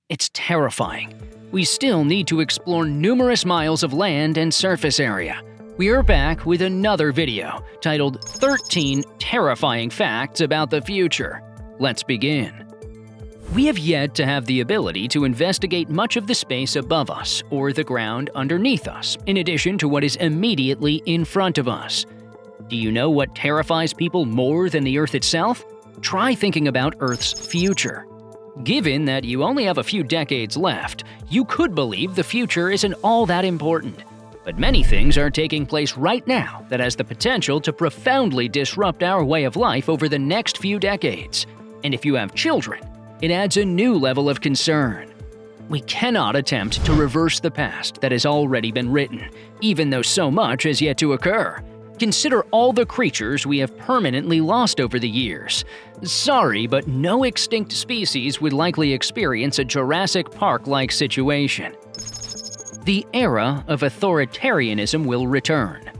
It's terrifying. We still need to explore numerous miles of land and surface area. We are back with another video titled 13 Terrifying Facts About the Future. Let's begin. We have yet to have the ability to investigate much of the space above us or the ground underneath us, in addition to what is immediately in front of us. Do you know what terrifies people more than the Earth itself? Try thinking about Earth's future. Given that you only have a few decades left, you could believe the future isn't all that important. But many things are taking place right now that has the potential to profoundly disrupt our way of life over the next few decades. And if you have children, it adds a new level of concern. We cannot attempt to reverse the past that has already been written, even though so much has yet to occur. Consider all the creatures we have permanently lost over the years. Sorry, but no extinct species would likely experience a Jurassic Park-like situation. The era of authoritarianism will return.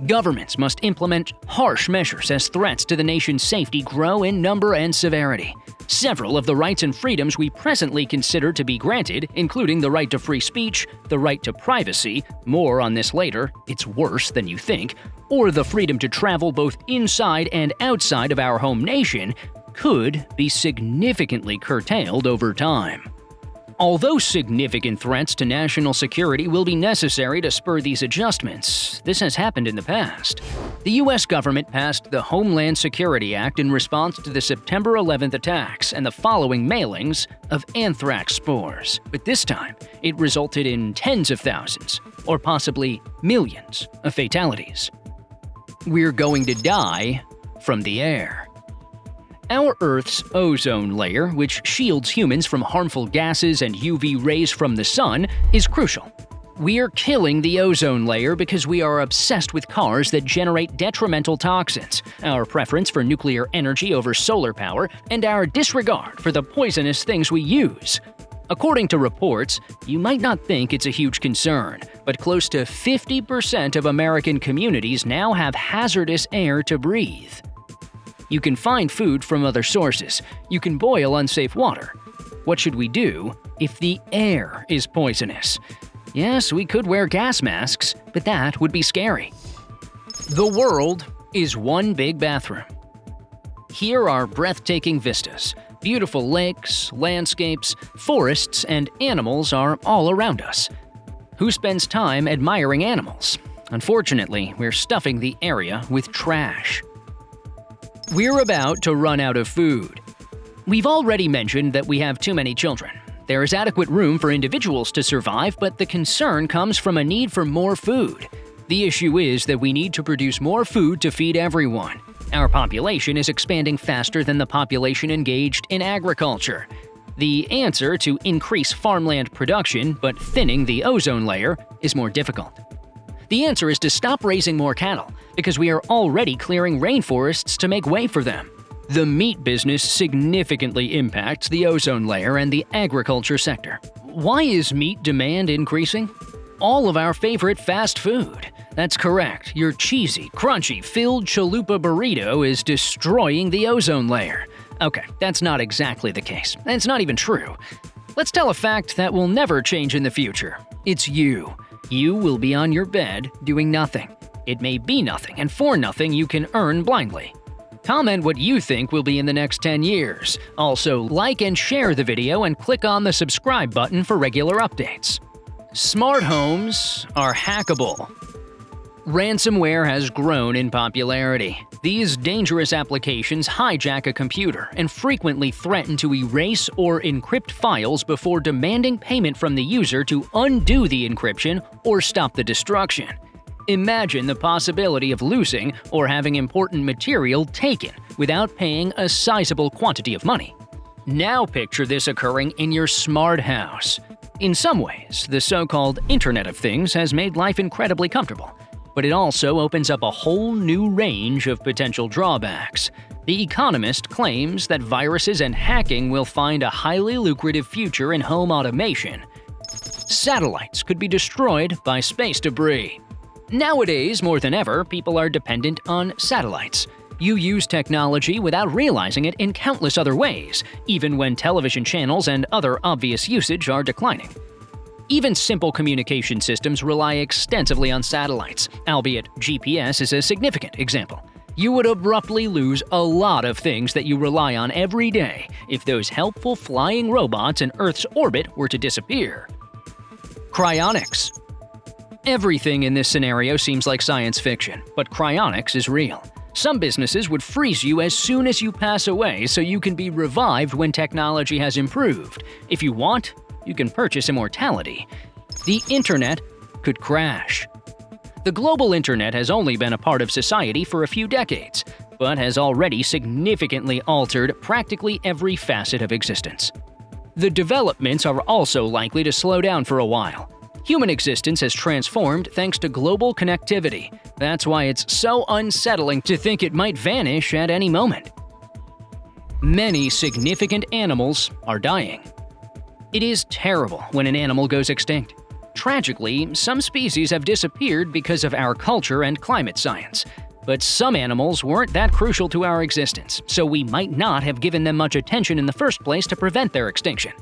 Governments must implement harsh measures as threats to the nation's safety grow in number and severity. Several of the rights and freedoms we presently consider to be granted, including the right to free speech, the right to privacy, more on this later, it's worse than you think, or the freedom to travel both inside and outside of our home nation, could be significantly curtailed over time. Although significant threats to national security will be necessary to spur these adjustments, this has happened in the past. The U.S. government passed the Homeland Security Act in response to the September 11th attacks and the following mailings of anthrax spores. But this time, it resulted in tens of thousands, or possibly millions, of fatalities. We're going to die from the air. Our Earth's ozone layer, which shields humans from harmful gases and UV rays from the sun, is crucial. We are killing the ozone layer because we are obsessed with cars that generate detrimental toxins, our preference for nuclear energy over solar power, and our disregard for the poisonous things we use. According to reports, you might not think it's a huge concern, but close to 50% of American communities now have hazardous air to breathe. You can find food from other sources. You can boil unsafe water. What should we do if the air is poisonous? Yes, we could wear gas masks, but that would be scary. The world is one big bathroom. Here are breathtaking vistas. Beautiful lakes, landscapes, forests, and animals are all around us. Who spends time admiring animals? Unfortunately, we're stuffing the area with trash. We're about to run out of food. We've already mentioned that we have too many children. There is adequate room for individuals to survive, but the concern comes from a need for more food. The issue is that we need to produce more food to feed everyone. Our population is expanding faster than the population engaged in agriculture. The answer to increase farmland production, but thinning the ozone layer, is more difficult. The answer is to stop raising more cattle, because we are already clearing rainforests to make way for them. The meat business significantly impacts the ozone layer and the agriculture sector. Why is meat demand increasing? All of our favorite fast food. That's correct, your cheesy, crunchy, filled chalupa burrito is destroying the ozone layer. Okay, that's not exactly the case. It's not even true. Let's tell a fact that will never change in the future. It's you. You will be on your bed doing nothing. It may be nothing, and for nothing you can earn blindly. Comment what you think will be in the next 10 years. Also, like and share the video and click on the subscribe button for regular updates. Smart homes are hackable. Ransomware has grown in popularity. These dangerous applications hijack a computer and frequently threaten to erase or encrypt files before demanding payment from the user to undo the encryption or stop the destruction. Imagine the possibility of losing or having important material taken without paying a sizable quantity of money. Now picture this occurring in your smart house. In some ways, the so-called Internet of Things has made life incredibly comfortable. But it also opens up a whole new range of potential drawbacks. The Economist claims that viruses and hacking will find a highly lucrative future in home automation. Satellites could be destroyed by space debris. Nowadays, more than ever, people are dependent on satellites. You use technology without realizing it in countless other ways, even when television channels and other obvious usage are declining. Even simple communication systems rely extensively on satellites, albeit GPS is a significant example. You would abruptly lose a lot of things that you rely on every day if those helpful flying robots in Earth's orbit were to disappear. Cryonics. Everything in this scenario seems like science fiction, but cryonics is real. Some businesses would freeze you as soon as you pass away so you can be revived when technology has improved. If you want, you can purchase immortality. The internet could crash. The global internet has only been a part of society for a few decades, but has already significantly altered practically every facet of existence. The developments are also likely to slow down for a while. Human existence has transformed thanks to global connectivity. That's why it's so unsettling to think it might vanish at any moment. Many significant animals are dying. It is terrible when an animal goes extinct. Tragically, some species have disappeared because of our culture and climate science. But some animals weren't that crucial to our existence, so we might not have given them much attention in the first place to prevent their extinction.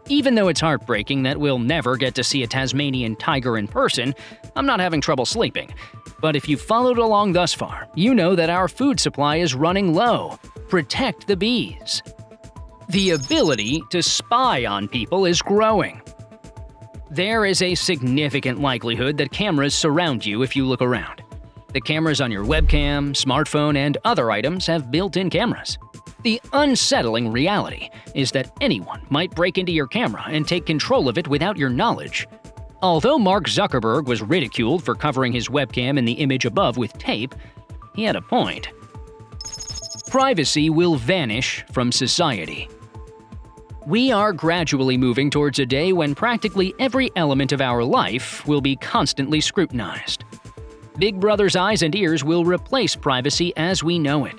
Even though it's heartbreaking that we'll never get to see a Tasmanian tiger in person, I'm not having trouble sleeping. But if you've followed along thus far, you know that our food supply is running low. Protect the bees. The ability to spy on people is growing. There is a significant likelihood that cameras surround you if you look around. The cameras on your webcam, smartphone, and other items have built-in cameras. The unsettling reality is that anyone might break into your camera and take control of it without your knowledge. Although Mark Zuckerberg was ridiculed for covering his webcam and the image above with tape, he had a point. Privacy will vanish from society. We are gradually moving towards a day when practically every element of our life will be constantly scrutinized. Big Brother's eyes and ears will replace privacy as we know it.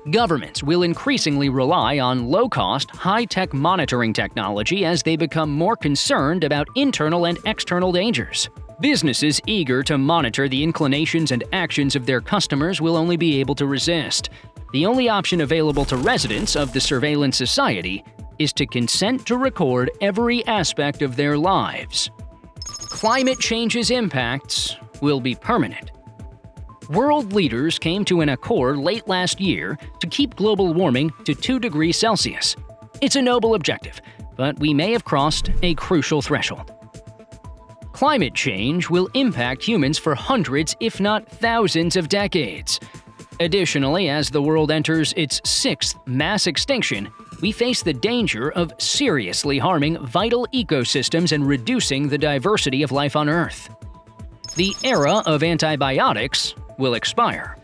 Governments will increasingly rely on low-cost, high-tech monitoring technology as they become more concerned about internal and external dangers. Businesses eager to monitor the inclinations and actions of their customers will only be able to resist. The only option available to residents of the surveillance society is to consent to record every aspect of their lives. Climate change's impacts will be permanent. World leaders came to an accord late last year to keep global warming to 2 degrees Celsius. It's a noble objective, but we may have crossed a crucial threshold. Climate change will impact humans for hundreds, if not thousands, of decades. Additionally, as the world enters its 6th mass extinction, we face the danger of seriously harming vital ecosystems and reducing the diversity of life on Earth. The era of antibiotics will expire.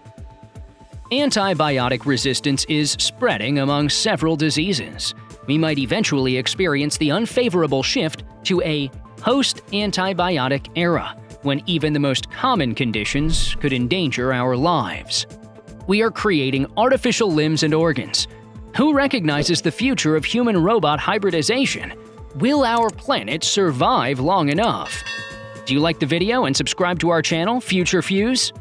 Antibiotic resistance is spreading among several diseases. We might eventually experience the unfavorable shift to a post-antibiotic era, when even the most common conditions could endanger our lives. We are creating artificial limbs and organs. Who recognizes the future of human-robot hybridization? Will our planet survive long enough? Do you like the video and subscribe to our channel, Future Fuse?